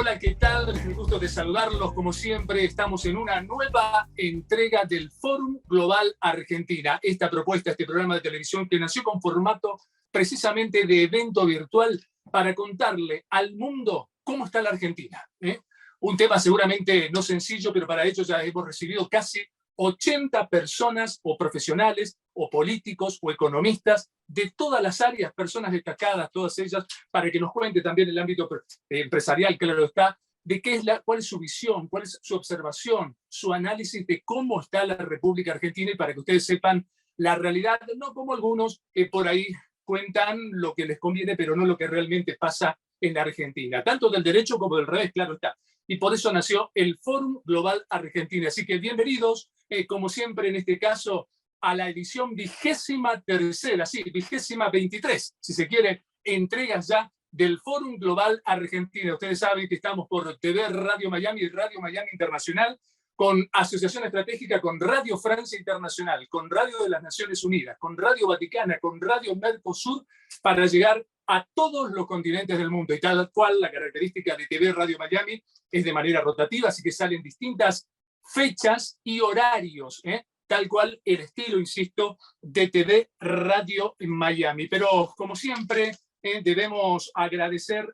Hola, ¿qué tal? Un gusto de saludarlos. Como siempre, estamos en una nueva entrega del Fórum Global Argentina. Esta propuesta, este programa de televisión que nació con formato precisamente de evento virtual para contarle al mundo cómo está la Argentina. Un tema seguramente no sencillo, pero para ello ya hemos recibido casi 80 personas o profesionales o políticos o economistas de todas las áreas, personas destacadas, todas ellas, para que nos cuente también el ámbito empresarial, claro está, de cuál es su visión, cuál es su observación, su análisis de cómo está la República Argentina y para que ustedes sepan la realidad, no como algunos por ahí cuentan lo que les conviene, pero no lo que realmente pasa en la Argentina, tanto del derecho como del revés, claro está. Y por eso nació el Fórum Global Argentina. Así que bienvenidos, como siempre en este caso, a la edición 23ª, sí, 23, si se quiere, entregas ya del Fórum Global Argentina. Ustedes saben que estamos por TV Radio Miami y Radio Miami Internacional, con asociación estratégica con Radio Francia Internacional, con Radio de las Naciones Unidas, con Radio Vaticana, con Radio Mercosur, para llegar a todos los continentes del mundo. Y tal cual la característica de TV Radio Miami es de manera rotativa, así que salen distintas fechas y horarios, tal cual el estilo, insisto, de TV Radio en Miami. Pero como siempre, debemos agradecer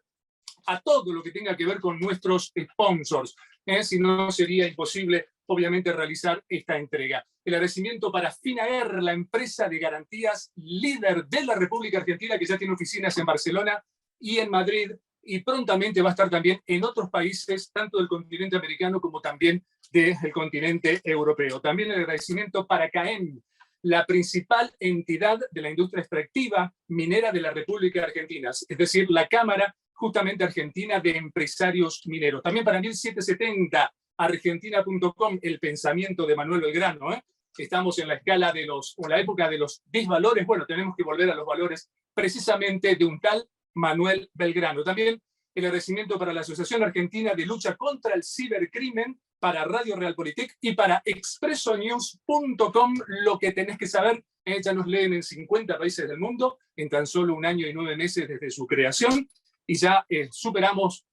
a todo lo que tenga que ver con nuestros sponsors. Si no, sería imposible, obviamente, realizar esta entrega. El agradecimiento para Finaer, la empresa de garantías líder de la República Argentina, que ya tiene oficinas en Barcelona y en Madrid, y prontamente va a estar también en otros países, tanto del continente americano como también del continente europeo. También el agradecimiento para CAEM, la principal entidad de la industria extractiva minera de la República Argentina, es decir, la Cámara justamente argentina de empresarios mineros. También para 1770, argentina.com, el pensamiento de Manuel Belgrano. Estamos en la escala de o la época de los disvalores. Bueno, tenemos que volver a los valores precisamente de un tal Manuel Belgrano. También el agradecimiento para la Asociación Argentina de Lucha contra el Cibercrimen, para Radio Realpolitik y para expresonews.com, lo que tenés que saber. Ya nos leen en 50 países del mundo en tan solo 1 año y 9 meses desde su creación. Y ya estamos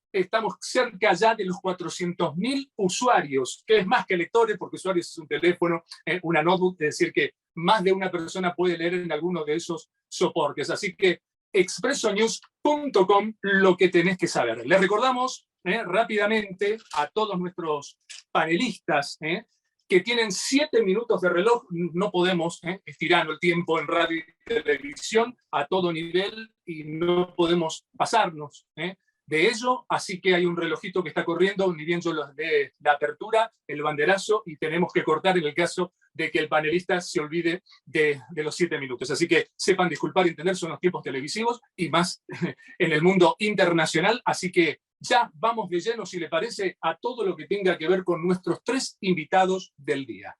cerca ya de los 400.000 usuarios, que es más que lectores, porque usuarios es un teléfono, una notebook, es decir, que más de una persona puede leer en alguno de esos soportes. Así que expresonews.com, lo que tenés que saber. Les recordamos rápidamente a todos nuestros panelistas que tienen 7 minutos de reloj. No podemos estirar el tiempo en radio y televisión a todo nivel y no podemos pasarnos de ello, así que hay un relojito que está corriendo, ni bien yo los de la apertura, el banderazo, y tenemos que cortar en el caso de que el panelista se olvide de los 7 minutos. Así que sepan disculpar y entender, son los tiempos televisivos y más en el mundo internacional, así que ya vamos de lleno, si le parece, a todo lo que tenga que ver con nuestros 3 invitados del día.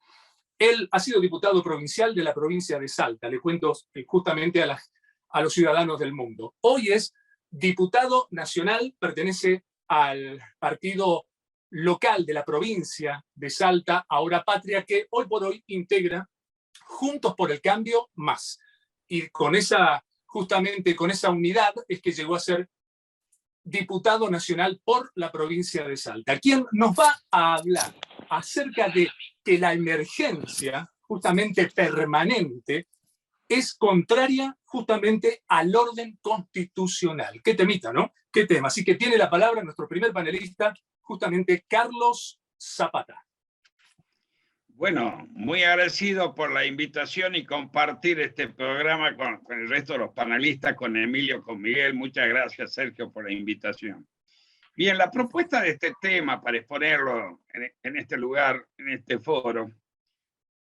Él ha sido diputado provincial de la provincia de Salta, le cuento justamente a los ciudadanos del mundo. Hoy es diputado nacional, pertenece al partido local de la provincia de Salta, Ahora Patria, que hoy por hoy integra Juntos por el Cambio Más. Y justamente con esa unidad es que llegó a ser diputado nacional por la provincia de Salta, quien nos va a hablar acerca de que la emergencia justamente permanente es contraria justamente al orden constitucional. Qué temita, ¿no? Qué tema. Así que tiene la palabra nuestro primer panelista, justamente Carlos Zapata. Bueno, muy agradecido por la invitación y compartir este programa con el resto de los panelistas, con Emilio, con Miguel. Muchas gracias, Sergio, por la invitación. Bien, la propuesta de este tema, para exponerlo en este lugar, en este foro,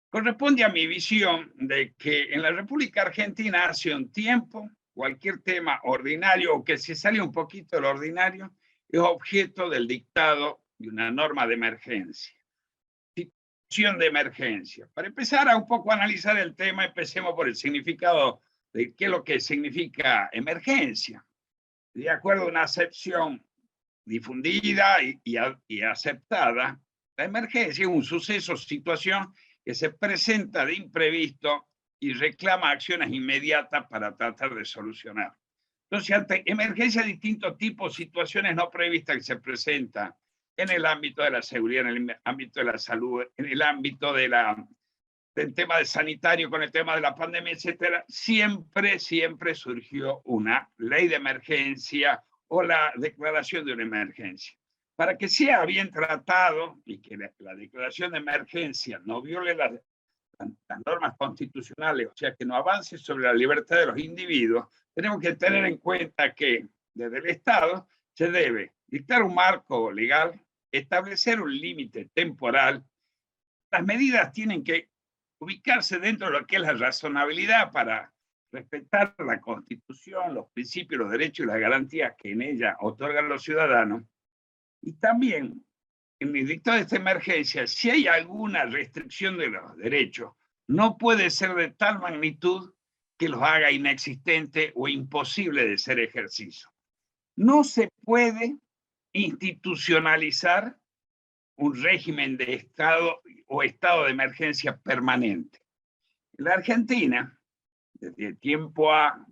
corresponde a mi visión de que en la República Argentina hace un tiempo cualquier tema ordinario o que se sale un poquito del ordinario es objeto del dictado de una norma de emergencia. Situación de emergencia. Para empezar a un poco analizar el tema, empecemos por el significado de qué es lo que significa emergencia. De acuerdo a una acepción difundida y aceptada, la emergencia es un suceso o situación que se presenta de imprevisto y reclama acciones inmediatas para tratar de solucionar. Entonces, ante emergencias de distintos tipos, situaciones no previstas que se presentan en el ámbito de la seguridad, en el ámbito de la salud, en el ámbito del tema de sanitario, con el tema de la pandemia, etcétera, siempre surgió una ley de emergencia o la declaración de una emergencia. Para que sea bien tratado y que la declaración de emergencia no viole las normas constitucionales, o sea, que no avance sobre la libertad de los individuos, tenemos que tener en cuenta que desde el Estado se debe dictar un marco legal, establecer un límite temporal. Las medidas tienen que ubicarse dentro de lo que es la razonabilidad para respetar la Constitución, los principios, los derechos y las garantías que en ella otorgan los ciudadanos. Y también, en el dictado de esta emergencia, si hay alguna restricción de los derechos, no puede ser de tal magnitud que los haga inexistente o imposible de ser ejercicio. No se puede institucionalizar un régimen de estado o estado de emergencia permanente. En la Argentina, desde tiempo ha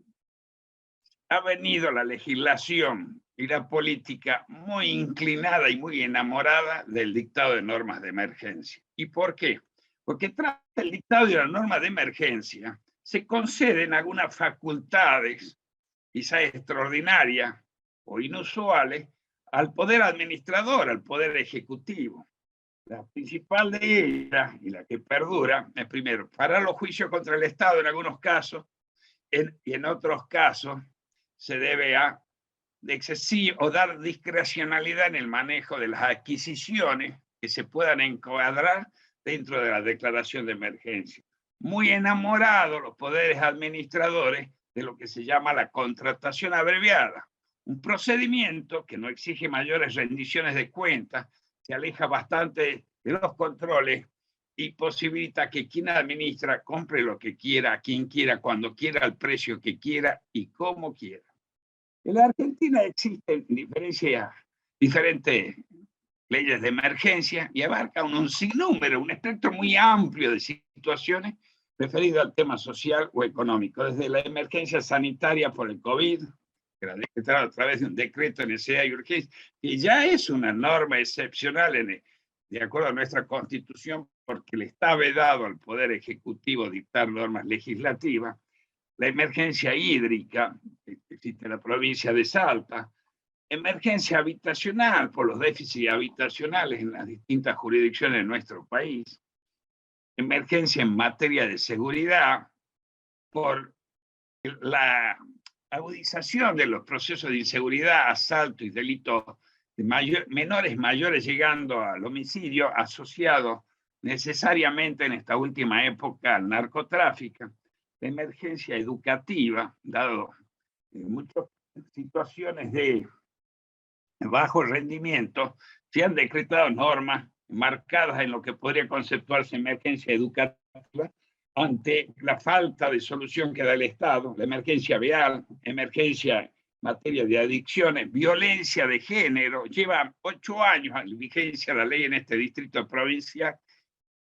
venido la legislación y la política muy inclinada y muy enamorada del dictado de normas de emergencia. ¿Y por qué? Porque tras el dictado de la norma de emergencia se conceden algunas facultades, quizás extraordinarias o inusuales, al poder administrador, al poder ejecutivo. La principal de ellas, y la que perdura, es primero, parar los juicios contra el Estado en algunos casos, y en otros casos se debe a excesivo o dar discrecionalidad en el manejo de las adquisiciones que se puedan encuadrar dentro de la declaración de emergencia. Muy enamorados los poderes administradores de lo que se llama la contratación abreviada, un procedimiento que no exige mayores rendiciones de cuentas, se aleja bastante de los controles y posibilita que quien administra compre lo que quiera, a quien quiera, cuando quiera, al precio que quiera y como quiera. En la Argentina existen diferentes leyes de emergencia y abarcan un sinnúmero, un espectro muy amplio de situaciones referidas al tema social o económico, desde la emergencia sanitaria por el COVID, que la decretaron a través de un decreto de necesidad y urgencia, que ya es una norma excepcional de acuerdo a nuestra Constitución, porque le está vedado al Poder Ejecutivo dictar normas legislativas. La emergencia hídrica, que existe en la provincia de Salta, emergencia habitacional por los déficits habitacionales en las distintas jurisdicciones de nuestro país, emergencia en materia de seguridad por la agudización de los procesos de inseguridad, asalto y delitos de menores mayores llegando al homicidio, asociado necesariamente en esta última época al narcotráfico, la emergencia educativa, dado muchas situaciones de bajo rendimiento, se han decretado normas marcadas en lo que podría conceptuarse emergencia educativa ante la falta de solución que da el Estado, la emergencia vial, emergencia en materia de adicciones, violencia de género. Lleva 8 años a vigencia la ley en este distrito provincial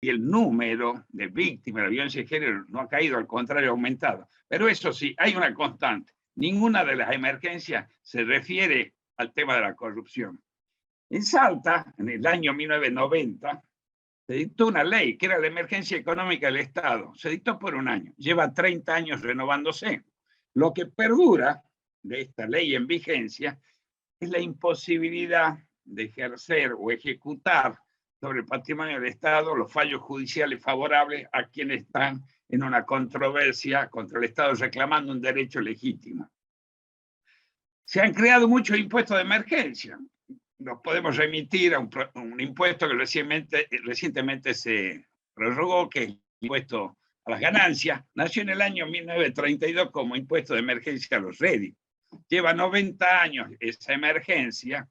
y el número de víctimas de violencia de género no ha caído, al contrario, ha aumentado. Pero eso sí, hay una constante. Ninguna de las emergencias se refiere al tema de la corrupción. En Salta, en el año 1990, se dictó una ley que era la emergencia económica del Estado. Se dictó por un año. Lleva 30 años renovándose. Lo que perdura de esta ley en vigencia es la imposibilidad de ejercer o ejecutar sobre el patrimonio del Estado los fallos judiciales favorables a quienes están en una controversia contra el Estado reclamando un derecho legítimo. Se han creado muchos impuestos de emergencia. Nos podemos remitir a un impuesto que recientemente se prorrogó, que es el impuesto a las ganancias. Nació en el año 1932 como impuesto de emergencia a los réditos. Lleva 90 años esa emergencia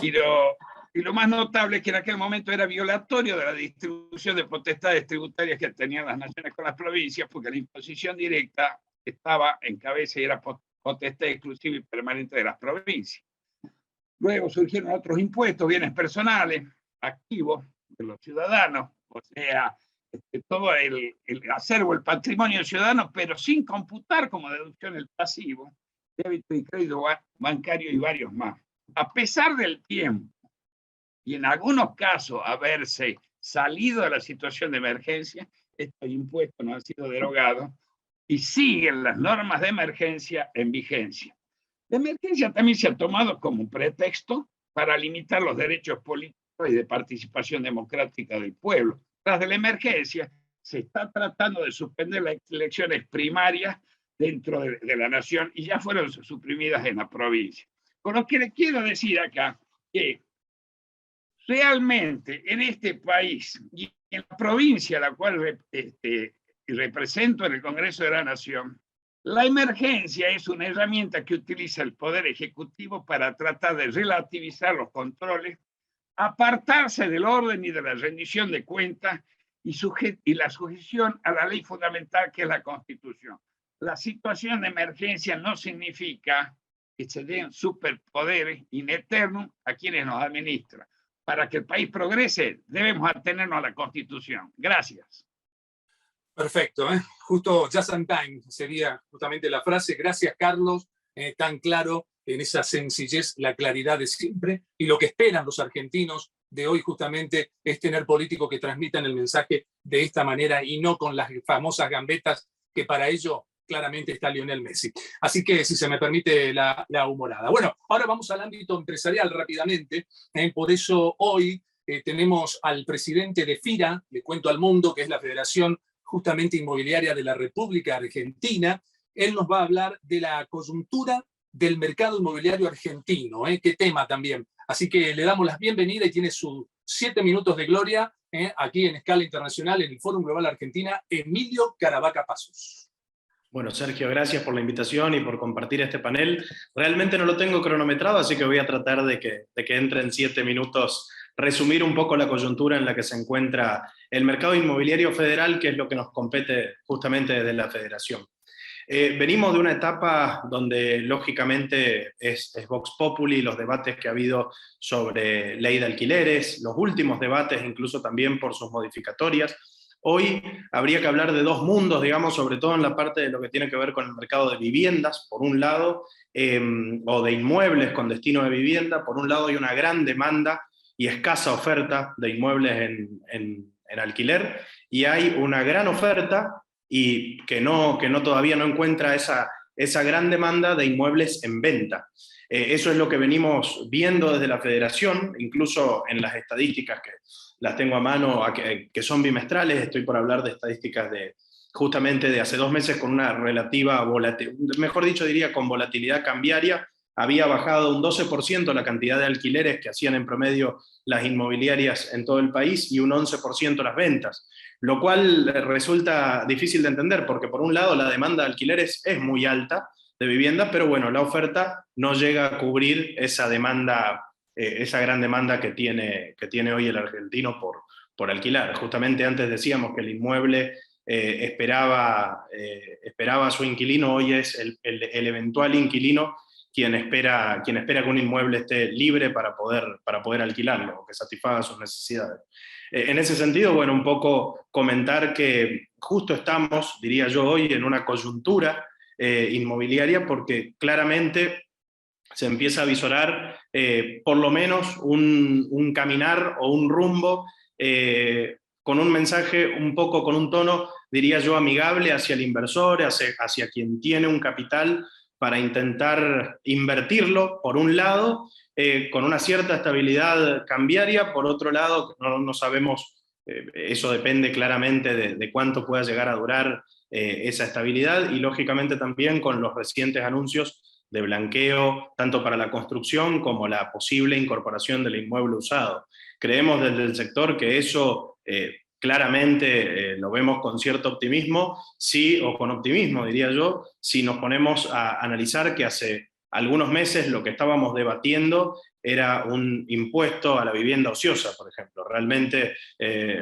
y lo más notable es que en aquel momento era violatorio de la distribución de potestades tributarias que tenían las naciones con las provincias, porque la imposición directa estaba en cabeza y era potestad exclusiva y permanente de las provincias. Luego surgieron otros impuestos, bienes personales, activos de los ciudadanos, o sea, todo el acervo, el patrimonio ciudadano, pero sin computar como deducción el pasivo. débito y crédito bancario y varios más. A pesar del tiempo y en algunos casos haberse salido de la situación de emergencia, estos impuestos no han sido derogados y siguen las normas de emergencia en vigencia. La emergencia también se ha tomado como pretexto para limitar los derechos políticos y de participación democrática del pueblo. Tras de la emergencia, se está tratando de suspender las elecciones primarias dentro de la nación y ya fueron suprimidas en la provincia. Con lo que le quiero decir acá que realmente en este país y en la provincia a la cual represento en el Congreso de la Nación, la emergencia es una herramienta que utiliza el Poder Ejecutivo para tratar de relativizar los controles, apartarse del orden y de la rendición de cuentas y la sujeción a la ley fundamental que es la Constitución. La situación de emergencia no significa que se den superpoderes in eternum a quienes nos administran. Para que el país progrese, debemos atenernos a la Constitución. Gracias. Perfecto, ¿eh? Justo just in time sería justamente la frase. Gracias, Carlos, tan claro, en esa sencillez, la claridad de siempre, y lo que esperan los argentinos de hoy justamente es tener políticos que transmitan el mensaje de esta manera y no con las famosas gambetas que para ello claramente está Lionel Messi. Así que, si se me permite la humorada. Bueno, ahora vamos al ámbito empresarial rápidamente. Por eso hoy tenemos al presidente de FIRA, le cuento al mundo, que es la Federación justamente Inmobiliaria de la República Argentina. Él nos va a hablar de la coyuntura del mercado inmobiliario argentino. Qué tema también. Así que le damos la bienvenida y tiene sus 7 minutos de gloria aquí en escala internacional en el Fórum Global Argentina, Emilio Caravaca Pasos. Bueno, Sergio, gracias por la invitación y por compartir este panel. Realmente no lo tengo cronometrado, así que voy a tratar de que entre en 7 minutos, resumir un poco la coyuntura en la que se encuentra el mercado inmobiliario federal, que es lo que nos compete justamente desde la Federación. Venimos de una etapa donde lógicamente es Vox Populi, los debates que ha habido sobre ley de alquileres, los últimos debates incluso también por sus modificatorias. Hoy habría que hablar de 2 mundos, digamos, sobre todo en la parte de lo que tiene que ver con el mercado de viviendas, por un lado, o de inmuebles con destino de vivienda. Por un lado hay una gran demanda y escasa oferta de inmuebles en alquiler, y hay una gran oferta y que todavía no encuentra esa gran demanda de inmuebles en venta. Eso es lo que venimos viendo desde la Federación, incluso en las estadísticas que las tengo a mano, que son bimestrales. Estoy por hablar de estadísticas justamente de hace 2 meses con una relativa volatilidad, mejor dicho diría con volatilidad cambiaria. Había bajado un 12% la cantidad de alquileres que hacían en promedio las inmobiliarias en todo el país y un 11% las ventas, lo cual resulta difícil de entender porque por un lado la demanda de alquileres es muy alta de vivienda, pero bueno, la oferta no llega a cubrir esa demanda, esa gran demanda que tiene hoy el argentino por alquilar. Justamente antes decíamos que el inmueble esperaba a su inquilino. Hoy es el eventual inquilino quien espera que un inmueble esté libre para poder alquilarlo o que satisfaga sus necesidades. En ese sentido, bueno, un poco comentar que justo estamos, diría yo, hoy en una coyuntura inmobiliaria, porque claramente se empieza a visorar por lo menos un caminar o un rumbo con un mensaje un poco, con un tono, diría yo, amigable hacia el inversor, hacia quien tiene un capital para intentar invertirlo, por un lado, con una cierta estabilidad cambiaria. Por otro lado, no sabemos, eso depende claramente de cuánto pueda llegar a durar esa estabilidad, y lógicamente también con los recientes anuncios de blanqueo, tanto para la construcción como la posible incorporación del inmueble usado. Creemos desde el sector que eso claramente lo vemos con cierto optimismo, sí, o con optimismo diría yo, si nos ponemos a analizar que hace algunos meses lo que estábamos debatiendo era un impuesto a la vivienda ociosa, por ejemplo. Realmente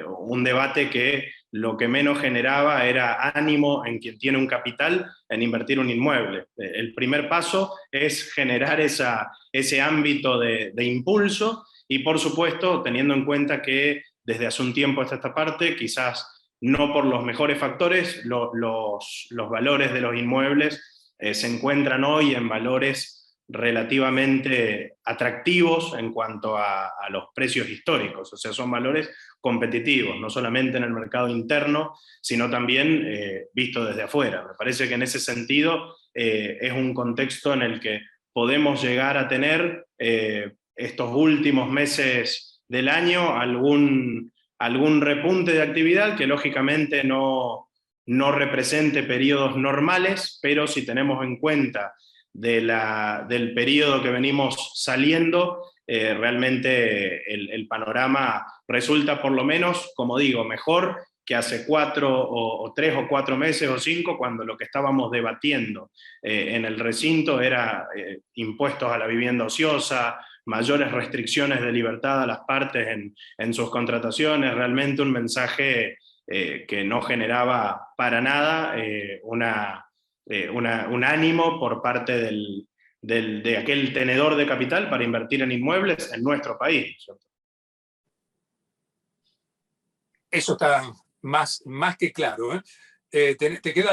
un debate que lo que menos generaba era ánimo en quien tiene un capital en invertir un inmueble. El primer paso es generar ese ámbito de impulso, y por supuesto teniendo en cuenta que desde hace un tiempo hasta esta parte, quizás no por los mejores factores, los valores de los inmuebles se encuentran hoy en valores relativamente atractivos en cuanto a los precios históricos, o sea, son valores competitivos, no solamente en el mercado interno, sino también visto desde afuera. Me parece que en ese sentido es un contexto en el que podemos llegar a tener estos últimos meses del año algún repunte de actividad que lógicamente no represente periodos normales, pero si tenemos en cuenta del periodo que venimos saliendo, realmente el panorama resulta por lo menos, como digo, mejor que hace 3 o 4 meses o 5, cuando lo que estábamos debatiendo en el recinto era impuestos a la vivienda ociosa, mayores restricciones de libertad a las partes en sus contrataciones, realmente un mensaje que no generaba para nada un ánimo por parte de aquel tenedor de capital para invertir en inmuebles en nuestro país, ¿cierto? Eso está más que claro, ¿eh? ¿Te queda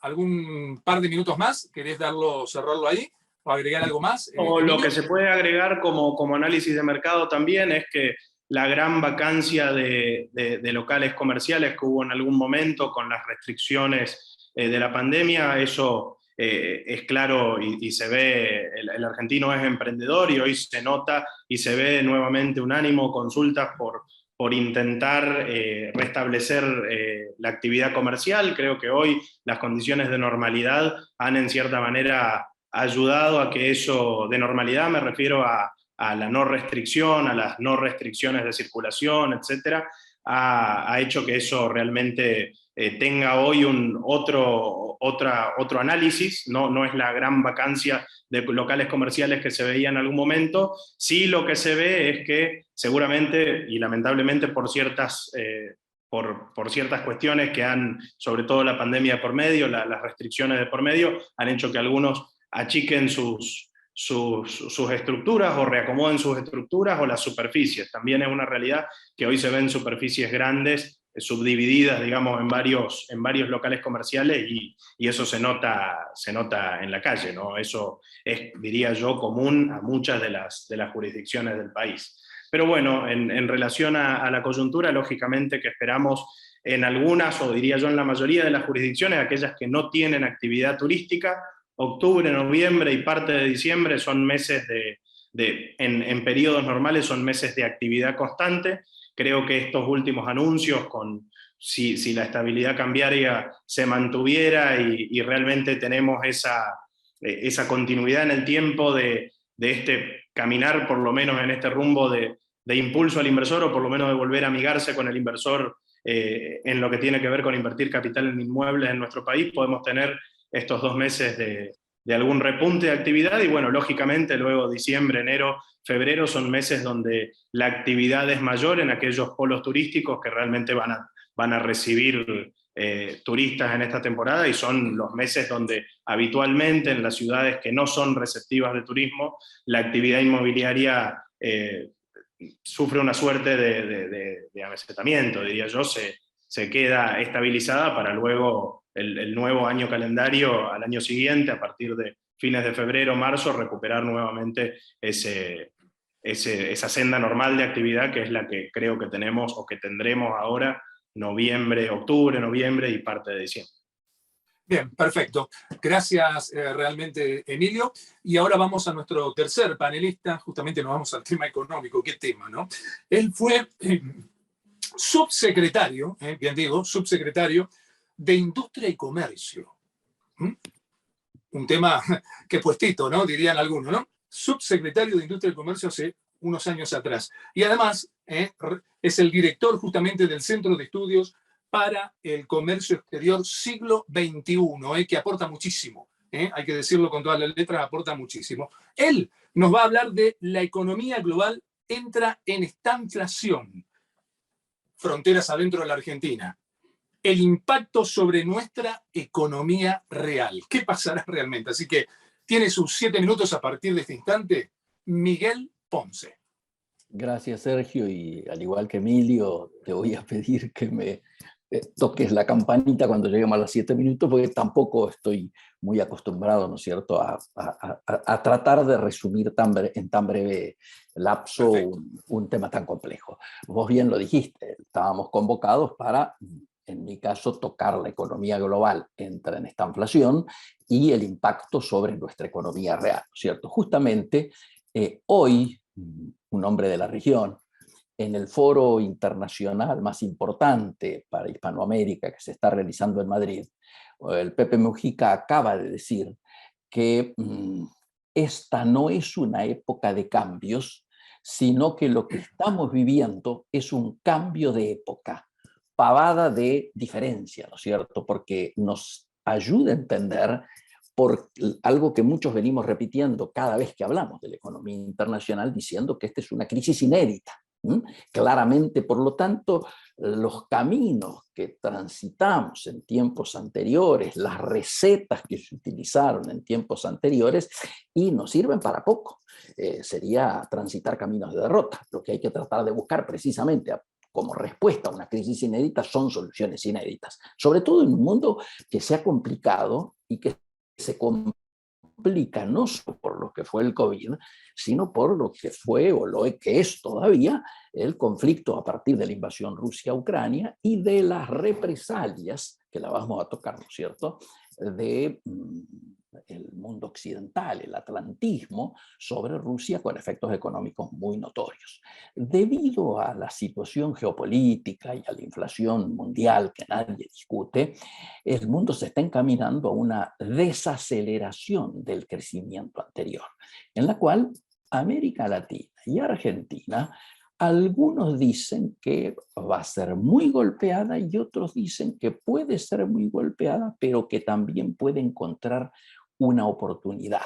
algún par de minutos más? ¿Querés cerrarlo ahí? ¿O agregar algo más? O lo que se puede agregar como análisis de mercado también es que la gran vacancia de locales comerciales que hubo en algún momento con las restricciones de la pandemia, eso es claro y se ve, el argentino es emprendedor y hoy se nota y se ve nuevamente un ánimo, consultas por intentar restablecer la actividad comercial. Creo que hoy las condiciones de normalidad han en cierta manera ayudado a que eso, de normalidad me refiero a la no restricción, a las no restricciones de circulación, etcétera, ha hecho que eso realmente tenga hoy otro análisis, no es la gran vacancia de locales comerciales que se veía en algún momento. Sí, lo que se ve es que seguramente y lamentablemente por ciertas cuestiones que han, sobre todo la pandemia de por medio, las restricciones de por medio, han hecho que algunos achiquen sus estructuras o reacomoden sus estructuras o las superficies. También es una realidad que hoy se ven superficies grandes subdivididas, digamos, en varios locales comerciales y eso se nota en la calle, ¿no? Eso es, diría yo, común a muchas de las jurisdicciones del país. Pero bueno, en relación a la coyuntura, lógicamente que esperamos en algunas, o diría yo en la mayoría de las jurisdicciones, aquellas que no tienen actividad turística, octubre, noviembre y parte de diciembre son meses en periodos normales son meses de actividad constante. Creo que estos últimos anuncios, si la estabilidad cambiaria se mantuviera y realmente tenemos esa continuidad en el tiempo de este caminar, por lo menos en este rumbo de impulso al inversor, o por lo menos de volver a amigarse con el inversor en lo que tiene que ver con invertir capital en inmuebles en nuestro país, podemos tener estos 2 meses de algún repunte de actividad y bueno, lógicamente luego diciembre, enero, febrero son meses donde la actividad es mayor en aquellos polos turísticos que realmente van a recibir turistas en esta temporada, y son los meses donde habitualmente en las ciudades que no son receptivas de turismo, la actividad inmobiliaria sufre una suerte de amesetamiento, diría yo, se queda estabilizada para luego el nuevo año calendario, al año siguiente, a partir de fines de febrero, marzo, recuperar nuevamente esa senda normal de actividad que es la que creo que tenemos o que tendremos ahora, octubre, noviembre y parte de diciembre. Bien, perfecto. Gracias realmente, Emilio. Y ahora vamos a nuestro tercer panelista, justamente nos vamos al tema económico. ¿Qué tema, no? Él fue subsecretario, bien digo, subsecretario de Industria y Comercio. Un tema que puestito, ¿no? Dirían algunos, ¿no? Subsecretario de Industria y Comercio hace unos años atrás. Y además es el director justamente del Centro de Estudios para el Comercio Exterior Siglo XXI, que aporta muchísimo. Hay que decirlo con todas las letras, aporta muchísimo. Él nos va a hablar de la economía global entra en estanflación. Fronteras adentro de la Argentina. El impacto sobre nuestra economía real. ¿Qué pasará realmente? Así que tiene sus 7 minutos a partir de este instante, Miguel Ponce. Gracias, Sergio, y al igual que Emilio, te voy a pedir que me toques la campanita cuando lleguemos a los 7 minutos, porque tampoco estoy muy acostumbrado, ¿no es cierto?, a tratar de resumir en tan breve lapso un tema tan complejo. Vos bien lo dijiste, estábamos convocados para, en mi caso, tocar la economía global, entra en esta inflación y el impacto sobre nuestra economía real, ¿no es cierto? Justamente hoy, un hombre de la región, en el foro internacional más importante para Hispanoamérica que se está realizando en Madrid, el Pepe Mujica acaba de decir que esta no es una época de cambios, sino que lo que estamos viviendo es un cambio de época, pavada de diferencia, ¿no es cierto? Porque nos ayuda a entender por algo que muchos venimos repitiendo cada vez que hablamos de la economía internacional, diciendo que esta es una crisis inédita. Claramente, por lo tanto, los caminos que transitamos en tiempos anteriores, las recetas que se utilizaron en tiempos anteriores, y nos sirven para poco. Sería transitar caminos de derrota. Lo que hay que tratar de buscar precisamente como respuesta a una crisis inédita son soluciones inéditas, sobre todo en un mundo que se ha complicado y que se complica no solo por lo que fue el COVID, sino por lo que fue o lo que es todavía el conflicto a partir de la invasión Rusia-Ucrania y de las represalias, que la vamos a tocar, ¿no es cierto?, de el mundo occidental, el atlantismo sobre Rusia con efectos económicos muy notorios. Debido a la situación geopolítica y a la inflación mundial que nadie discute, el mundo se está encaminando a una desaceleración del crecimiento anterior, en la cual América Latina y Argentina, algunos dicen que va a ser muy golpeada y otros dicen que puede ser muy golpeada, pero que también puede encontrar una oportunidad.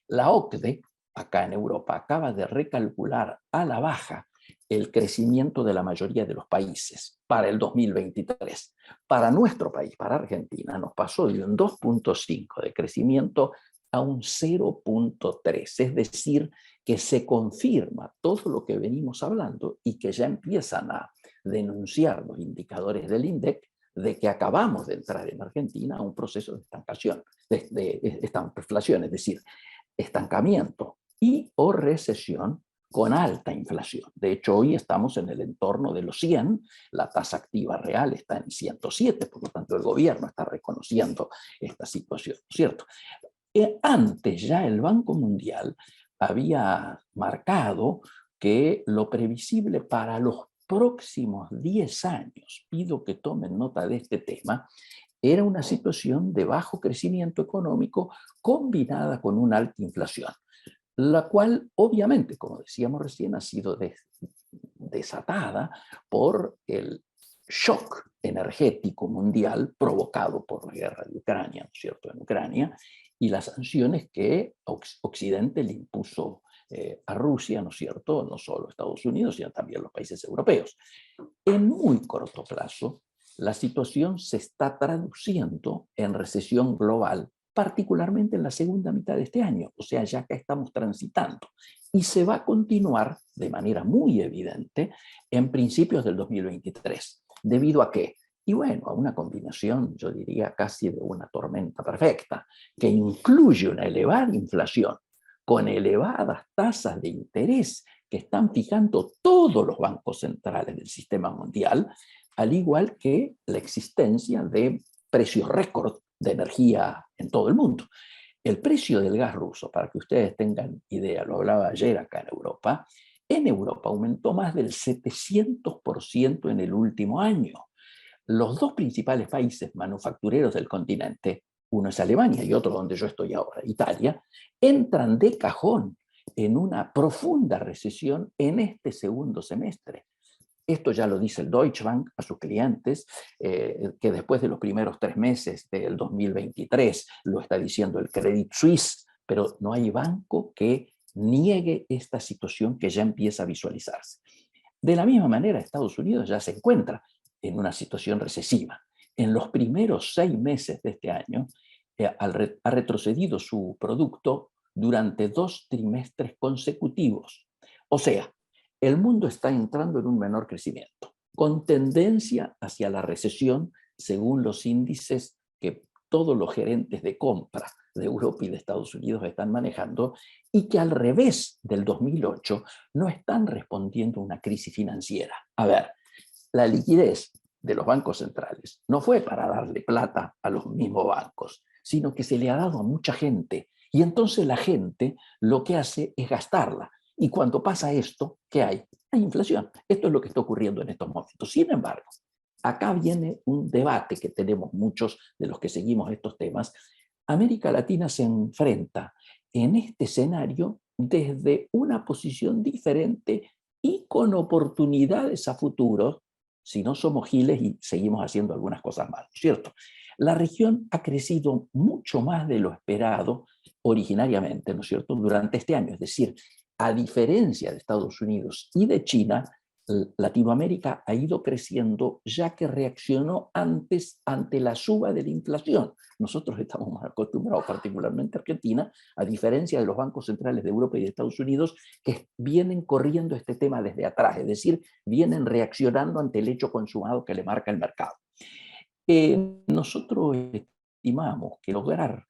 La OCDE, acá en Europa, acaba de recalcular a la baja el crecimiento de la mayoría de los países para el 2023. Para nuestro país, para Argentina, nos pasó de un 2.5 de crecimiento a un 0.3, es decir, que se confirma todo lo que venimos hablando y que ya empiezan a denunciar los indicadores del INDEC de que acabamos de entrar en Argentina a un proceso de estancación, de estanflación, es decir, estancamiento y o recesión con alta inflación. De hecho, hoy estamos en el entorno de los 100, la tasa activa real está en 107, por lo tanto el gobierno está reconociendo esta situación, ¿cierto? Antes ya el Banco Mundial había marcado que lo previsible para los próximos 10 años, pido que tomen nota de este tema, era una situación de bajo crecimiento económico combinada con una alta inflación, la cual obviamente, como decíamos recién, ha sido desatada por el shock energético mundial provocado por la guerra de Ucrania, ¿no es cierto?, en Ucrania, y las sanciones que Occidente le impuso a Rusia, ¿no es cierto?, no solo Estados Unidos, sino también los países europeos. En muy corto plazo, la situación se está traduciendo en recesión global, particularmente en la segunda mitad de este año, o sea, ya que estamos transitando, y se va a continuar de manera muy evidente en principios del 2023. ¿Debido a qué? Y bueno, a una combinación, yo diría casi de una tormenta perfecta, que incluye una elevada inflación con elevadas tasas de interés que están fijando todos los bancos centrales del sistema mundial, al igual que la existencia de precios récord de energía en todo el mundo. El precio del gas ruso, para que ustedes tengan idea, lo hablaba ayer acá en Europa aumentó más del 700% en el último año. Los dos principales países manufactureros del continente, uno es Alemania y otro donde yo estoy ahora, Italia, entran de cajón en una profunda recesión en este segundo semestre. Esto ya lo dice el Deutsche Bank a sus clientes, que después de los primeros 3 meses del 2023 lo está diciendo el Credit Suisse, pero no hay banco que niegue esta situación que ya empieza a visualizarse. De la misma manera, Estados Unidos ya se encuentra en una situación recesiva. En los primeros 6 meses de este año, ha retrocedido su producto durante 2 trimestres consecutivos. O sea, el mundo está entrando en un menor crecimiento, con tendencia hacia la recesión, según los índices que todos los gerentes de compra de Europa y de Estados Unidos están manejando, y que al revés del 2008 no están respondiendo a una crisis financiera. A ver, la liquidez de los bancos centrales no fue para darle plata a los mismos bancos, sino que se le ha dado a mucha gente. Y entonces la gente lo que hace es gastarla. Y cuando pasa esto, ¿qué hay? Hay inflación. Esto es lo que está ocurriendo en estos momentos. Sin embargo, acá viene un debate que tenemos muchos de los que seguimos estos temas. América Latina se enfrenta en este escenario desde una posición diferente y con oportunidades a futuro, si no somos giles y seguimos haciendo algunas cosas mal, ¿cierto? La región ha crecido mucho más de lo esperado originariamente, ¿no es cierto?, durante este año. Es decir, a diferencia de Estados Unidos y de China, Latinoamérica ha ido creciendo ya que reaccionó antes ante la suba de la inflación. Nosotros estamos más acostumbrados, particularmente Argentina, a diferencia de los bancos centrales de Europa y de Estados Unidos, que vienen corriendo este tema desde atrás, es decir, vienen reaccionando ante el hecho consumado que le marca el mercado. Nosotros estimamos que lograr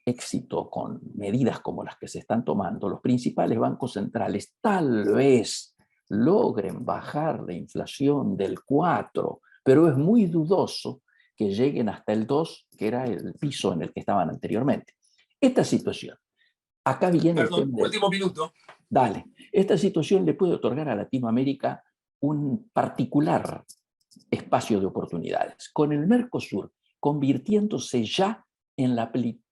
éxito con medidas como las que se están tomando, los principales bancos centrales tal vez logren bajar la inflación del 4, pero es muy dudoso que lleguen hasta el 2, que era el piso en el que estaban anteriormente. Esta situación, acá viene Perdón, el tema último minuto. Dale, esta situación le puede otorgar a Latinoamérica un particular espacio de oportunidades, con el Mercosur convirtiéndose ya en la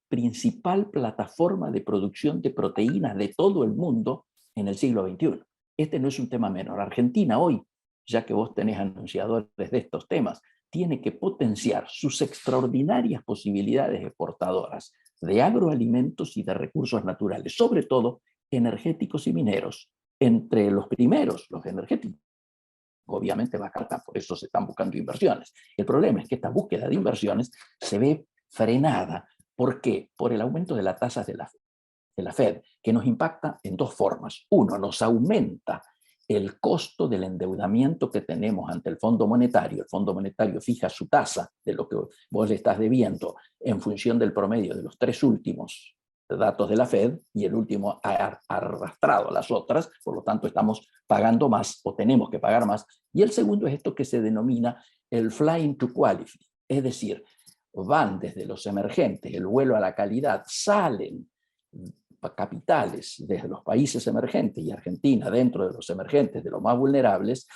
principal plataforma de producción de proteínas de todo el mundo en el siglo XXI. Este no es un tema menor. Argentina hoy, ya que vos tenés anunciadores de estos temas, tiene que potenciar sus extraordinarias posibilidades exportadoras de agroalimentos y de recursos naturales, sobre todo energéticos y mineros. Entre los primeros, los energéticos, obviamente va a cargar, por eso se están buscando inversiones. El problema es que esta búsqueda de inversiones se ve frenada. ¿Por qué? Por el aumento de las tasas de la Fed, que nos impacta en dos formas. Uno, nos aumenta el costo del endeudamiento que tenemos ante el Fondo Monetario. El Fondo Monetario fija su tasa de lo que vos le estás debiendo en función del promedio de los 3 últimos datos de la Fed, y el último ha arrastrado las otras, por lo tanto estamos pagando más o tenemos que pagar más. Y el segundo es esto que se denomina el flying to quality, es decir, van desde los emergentes, el vuelo a la calidad, salen capitales desde los países emergentes y Argentina dentro de los emergentes, de los más vulnerables,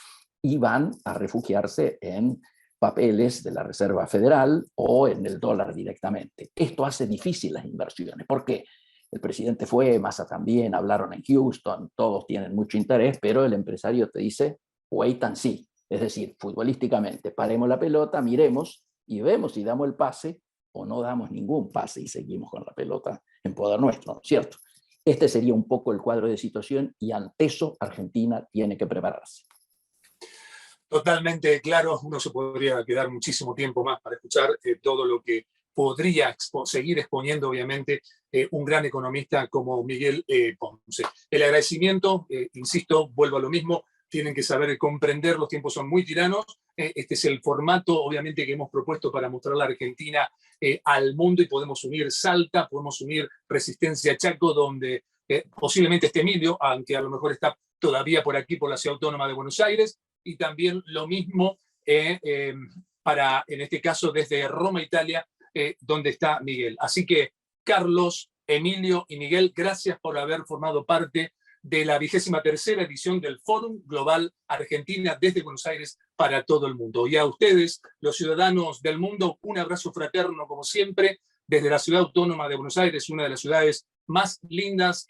y van a refugiarse en papeles de la Reserva Federal o en el dólar directamente. Esto hace difícil las inversiones. ¿Por qué? El presidente fue, Massa también, hablaron en Houston, todos tienen mucho interés, pero el empresario te dice, wait and see. Es decir, futbolísticamente, paremos la pelota, miremos y vemos si damos el pase o no damos ningún pase y seguimos con la pelota en poder nuestro, ¿cierto? Este sería un poco el cuadro de situación y ante eso Argentina tiene que prepararse. Totalmente claro, uno se podría quedar muchísimo tiempo más para escuchar todo lo que podría seguir exponiendo, obviamente, un gran economista como Miguel Ponce. El agradecimiento, insisto, vuelvo a lo mismo, tienen que saber comprender, los tiempos son muy tiranos. Este es el formato, obviamente, que hemos propuesto para mostrar la Argentina al mundo, y podemos unir Salta, podemos unir Resistencia Chaco, donde posiblemente esté Emilio, aunque a lo mejor está todavía por aquí, por la Ciudad Autónoma de Buenos Aires, y también lo mismo para, en este caso, desde Roma, Italia, donde está Miguel. Así que, Carlos, Emilio y Miguel, gracias por haber formado parte de la 23ª edición del Fórum Global Argentina desde Buenos Aires para todo el mundo. Y a ustedes, los ciudadanos del mundo, un abrazo fraterno como siempre desde la Ciudad Autónoma de Buenos Aires, una de las ciudades más lindas.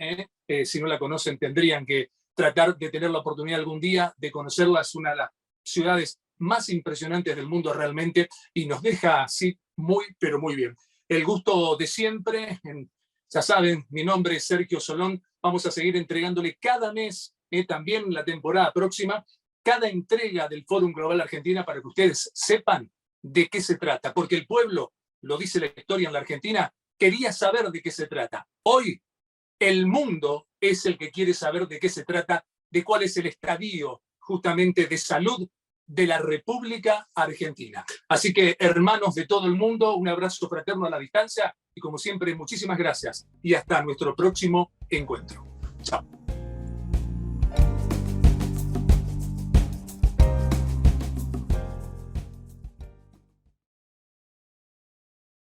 Si no la conocen, tendrían que tratar de tener la oportunidad algún día de conocerla. Es una de las ciudades más impresionantes del mundo realmente, y nos deja así muy, pero muy bien. El gusto de siempre. Ya saben, mi nombre es Sergio Solón. Vamos a seguir entregándole cada mes, también la temporada próxima, cada entrega del Fórum Global Argentina, para que ustedes sepan de qué se trata. Porque el pueblo, lo dice la historia en la Argentina, quería saber de qué se trata. Hoy el mundo es el que quiere saber de qué se trata, de cuál es el estadio justamente de salud de la República Argentina. Así que, hermanos de todo el mundo, un abrazo fraterno a la distancia y, como siempre, muchísimas gracias y hasta nuestro próximo encuentro. Chao.